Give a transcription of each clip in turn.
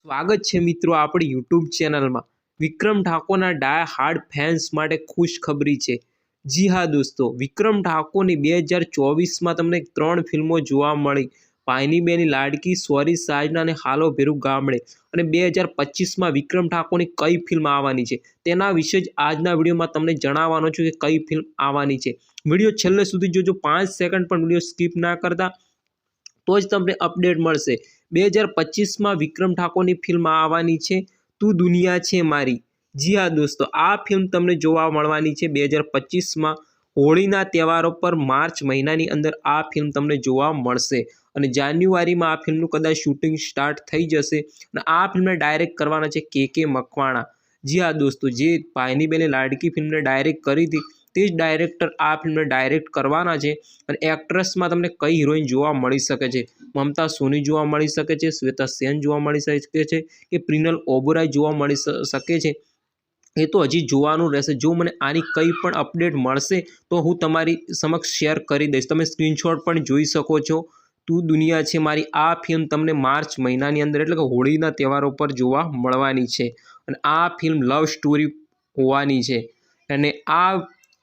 સ્વાગત છે મિત્રો આપણી યુટ્યુબ ચેનલમાં। વિક્રમ ઠાકોરના ડાય હાર્ડ ફેન્સ માટે ખુશખબરી છે। જી હા દોસ્તો, વિક્રમ ઠાકોરની 2024માં તમને 3 ફિલ્મો જોવા મળી। ભાઈની બેની લાડકી, સોરી સાજના અને હાલો ભેરુ ગામડે। અને 2025માં વિક્રમ ઠાકોરની કઈ ફિલ્મ આવવાની છે તેના વિશે જ આજના વિડીયોમાં તમને જણાવવાનો છું કે કઈ ફિલ્મ આવવાની છે। વિડીયો છેલ્લે સુધી જોજો, 5 સેકન્ડ પણ વિડીયો સ્કીપ ના કરતા, તો જ તમને અપડેટ મળશે। 2025માં વિક્રમ ઠાકોરની ફિલ્મ આવવાની છે તું દુનિયા છે મારી। જી હા દોસ્તો, આ ફિલ્મ તમને જોવા મળવાની છે 2025માં હોળીના તહેવારો પર માર્ચ મહિનાની અંદર આ ફિલ્મ તમને જોવા મળશે। અને જાન્યુઆરીમાં આ ફિલ્મનું કદાચ શૂટિંગ સ્ટાર્ટ થઈ જશે અને આ ફિલ્મને ડાયરેક્ટ કરવાના છે કે મકવાણા। જી હા દોસ્તો, જે ભાઈની બેને લાડકી ફિલ્મને ડાયરેક્ટ કરી હતી તે જ ડાયરેક્ટર આ ફિલ્મને ડાયરેક્ટ કરવાના છે। અને એક્ટ્રેસમાં તમને કઈ હિરોઈન જોવા મળી શકે છે? મમતા સોની જોવા મળી શકે છે, શ્વેતા સેન જોવા મળી શકે છે કે પ્રિનલ ઓબેરોય જોવા મળી શકે છે? એ તો હજી જોવાનું રહેશે। જો મને આની કંઈ પણ અપડેટ મળશે તો હું તમારી સમક્ષ શેર કરી દઈશ। તમે સ્ક્રીનશોટ પણ જોઈ શકો છો। તું દુનિયા છે મારી આ ફિલ્મ તમને માર્ચ મહિનાની અંદર એટલે કે હોળીના તહેવારો પર જોવા મળવાની છે। અને આ ફિલ્મ લવ સ્ટોરી હોવાની છે। અને આ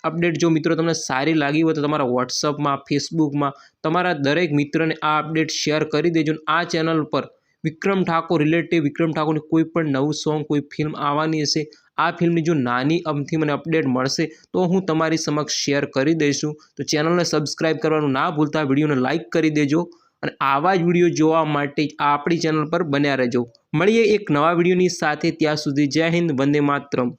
અપડેટ જો મિત્રો તમને સારી લાગી હોય તો તમારા વોટ્સઅપમાં, ફેસબુકમાં તમારા દરેક મિત્રને આ અપડેટ શેર કરી દેજો। આ ચેનલ પર વિક્રમ ઠાકોર રિલેટેડ, વિક્રમ ઠાકોરની કોઈ પણ નવું સોંગ, કોઈ ફિલ્મ આવવાની હશે, આ ફિલ્મની જો નાની અમથી મને અપડેટ મળશે તો હું તમારી સમક્ષ શેર કરી દઈશું। તો ચેનલને સબસ્ક્રાઈબ કરવાનું ના ભૂલતા, વિડીયોને લાઇક કરી દેજો અને આવા જ વિડીયો જોવા માટે આપણી ચેનલ પર બન્યા રહેજો। મળીએ એક નવા વિડીયોની સાથે, ત્યાં સુધી જય હિન્દ, વંદે માતરમ।